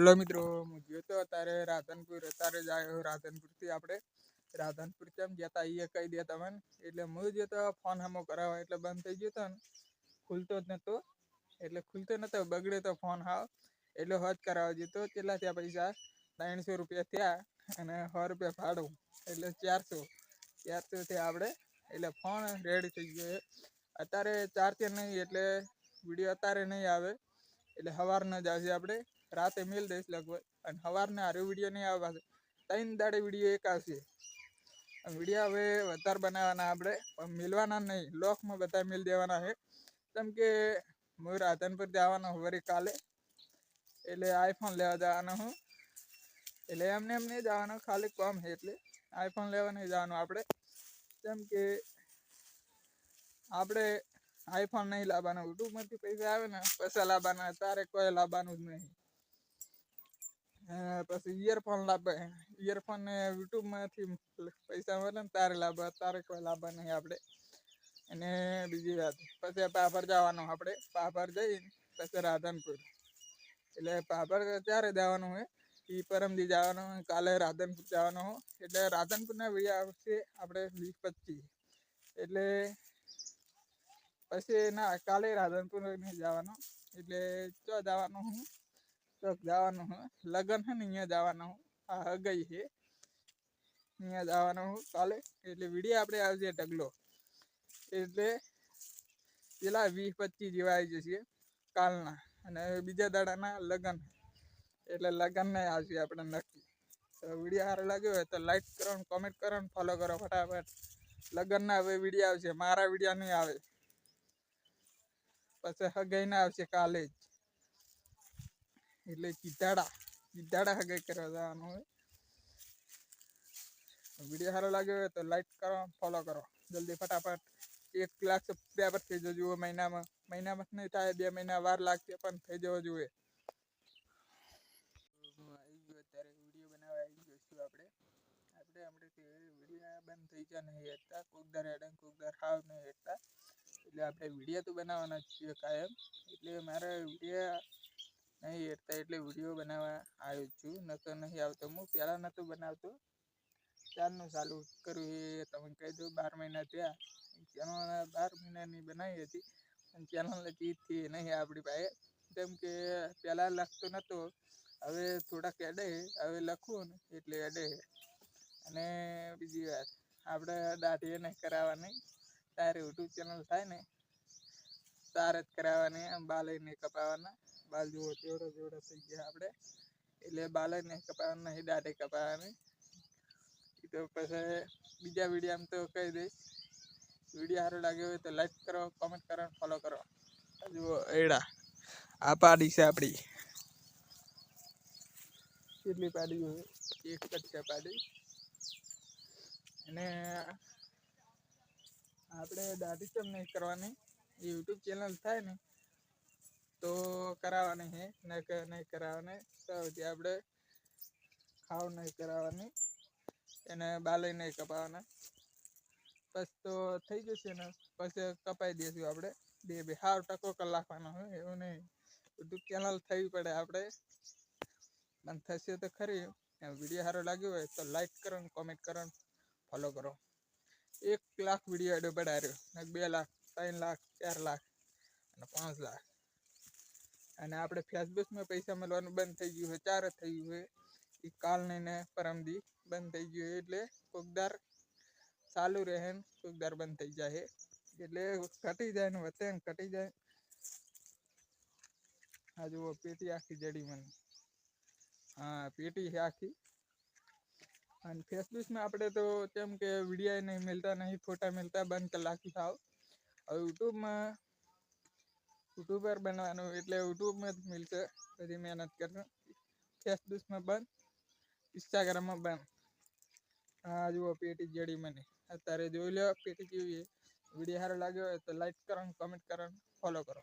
Hello મિત્રો, હું ગયો તો અત્યારે રાધનપુર. અત્યારે જ આવ્યો રાધનપુરથી. આપણે રાધનપુર કેમ ગયા હતા એ કહી દે તમને. એટલે હું ગયો તો ફોન હામો કરાવવા, એટલે બંધ થઈ ગયો હતો ને, ખુલતો જ નહોતો. એટલે ખુલતો નહોતો, બગડે તો ફોન હાવ. એટલે હોજ કરાવવા જતો. કેટલા થયા પૈસા? 300 રૂપિયા થયા અને 100 રૂપિયા ભાડું, એટલે 400 થયા આપણે. એટલે ફોન રેડી થઈ ગયો. અત્યારે ચાર્જર નહીં, એટલે વિડીયો અત્યારે નહીં આવે. એટલે સવારના જ આવશે. આપણે રાતે મેલ દઈશ લગભગ, અને સવારના હારે વિડીયો નહીં આવે. 3 દાડે વિડીયો એક આવશે. વિડીયો હવે વધારે બનાવવાના આપણે, પણ મેલવાના નહીં. લોકમાં બધા મેલ દેવાના છે. કેમ કે હું રાધનપુર જવાનો વળી કાલે, એટલે આઈફોન લેવા જવાનો હું. એટલે એમને એમ નહીં જવાનું, ખાલી કામ છે. એટલે આઈફોન લેવા નહીં જવાનું આપણે. કેમ કે આપણે આઈફોન નહીં લાવવાનો. યુટ્યુબમાંથી પૈસા આવે ને પછી લાવવાના, તારે કોઈ લાવવાનું જ નહીં. પછી ઇયરફોન લાવે. ઇયરફોન ને યુટ્યુબમાંથી પૈસા મળે ને તારે લાવવા, તારે કોઈ લાવવા નહીં આપણે. અને બીજી વાત, પછી પાપર જવાનું આપણે. પાપર જઈને પછી રાધનપુર. એટલે પાપર ક્યારે જવાનું હોય એ પરમદી જવાનું. કાલે રાધનપુર જવાનું હોય. એટલે રાધનપુરના વિડીયો આવશે આપણે 20-25. એટલે પછી ના, કાલે રાધનપુર નહીં જવાનું. એટલે ચો જવાનું હું, ચોક જવાનું હું, લગ્ન છે ને અહીંયા જવાનું હું. આ હગઈ છે, અહીંયા જવાનું હું કાલે. એટલે વિડીયો આપણે આવશે ઢગલો. એટલે પેલા 20-25 જેવા આવી જશે કાલના. અને બીજા દાડાના લગ્ન, એટલે લગ્નને આવશે આપણે નક્કી. તો વિડીયો સારો લાગ્યો હોય તો લાઈક કરો, કોમેન્ટ કરો, ફોલો કરો ફટાફટ. લગ્નના હવે વિડીયો આવશે, મારા વિડીયો નહીં આવે. પછી હગાઈને આવશે કાલે જ. એટલે ચીધાડા હગાઈ કરવા જવાનું હોય. વિડીયો સારો લાગ્યો હોય તો લાઈક કરો, ફોલો કરો જલ્દી ફટાફટ. 1 લાખ સબસ્ક્રાઈબર થઈ જવો જોઈએ મહિનામાં. નહીં થાય, 2 મહિના વાર લાગશે, પણ થઈ જવો જોઈએ. હું આવી ગયો અત્યારે, વિડીયો બનાવવા આવી ગયો છું આપણે. હમણાંથી વિડીયો બંધ થઈ ગયા નહીં હેઠતા. કોકદાર હેડે, કોકદાર હાવ નહીં હેઠતા. એટલે આપણે વિડીયો તો બનાવવાના જ છીએ કાયમ. એટલે મારે વિડીયો નહીં હેઠતા, એટલે વિડીયો બનાવવા આવ્યો છું. નકર નહીં આવતો. હું પહેલાં નહોતો બનાવતો, ચારનું ચાલુ કર્યું એ તમે કહી દો. 12 મહિના થયા. ચેનલ 12 મહિનાની બનાવી હતી, અને ચેનલ ચીજથી નહીં આપણી પાસે. કેમ કે પહેલાં લખતો નહોતો, હવે થોડાક એડે. હવે લખું ને એટલે એડે. અને બીજી વાત, આપણે દાઢી નહીં કરાવવાની. તારે યુટ્યુબ ચેનલ થાય ને તારે જ કરાવવાની. આમ બાલે નહીં કપાવવાના. બાલ જુઓ જેવડો થઈ ગયા આપણે. એટલે બાલે નહીં કપાવવાના, નહીં દાઢી કપાવવાની. તો પછી બીજા વિડીયો તો કહી દઈશ. વિડીયો સારો લાગ્યો હોય તો લાઈક કરો, કોમેન્ટ કરો, ફોલો કરો. જુઓ એડા આ પાડી છે આપણી. કેટલી પાડી હોય? 1 જ પાડી. અને આપણે દાઢી કેમ નહીં કરવાની? એ યુટ્યુબ ચેનલ થાય ને તો કરાવવાની છે, નહીં કરાવવાની. તો આપણે ખાવ નહીં કરાવવાની, એને બાલે નહીં કપાવવાના. પછી તો થઈ જશે ને, પછી કપાઈ દઈશું આપણે. બે હાવ ટકો કલાકવાનો હોય, એવું નહીં. યુટ્યુબ ચેનલ થવી પડે આપણે. પણ થશે તો ખરી. વિડીયો સારો લાગ્યો હોય તો લાઈક કરો, કોમેન્ટ કરો, ફોલો કરો. 1 લાખ વિડીયો એડો પડાર્યો. 2 લાખ, 3 લાખ, 4 લાખ અને 5 લાખ. અને આપણે ફેસબુકમાં પૈસા મળવાનું બંધ થઈ ગયું હોય, 4 જ થઈ ગયું હોય. એ કાલ નહીં ને પરમદી બંધ થઈ ગયું. એટલે કોકદાર ચાલુ રહે ને કોકદાર બંધ થઈ જાય. એટલે ઘટી જાય ને વધે ને ઘટી જાય. આ જુઓ પેટી આખી જડી મને. હા, પેટી છે આખી. અને ફેસબુકમાં આપણે તો કેમ કે વિડીયો નહીં મળતા, નહીં ફોટા મળતા, બંધ કલાકી થાવ. હવે યુટ્યુબર બનવાનું, એટલે યુટ્યુબમાં જ મળશે. બધી મહેનત કરશે. ફેસબુકમાં બંધ, ઇન્સ્ટાગ્રામમાં બંધ. હા જુઓ પેટી જડી મને. અત્યારે જોઈ લો પેટી કેવી. વિડીયો સારો લાગ્યો હોય તો લાઈક કરો, કોમેન્ટ કરો, ફોલો કરો.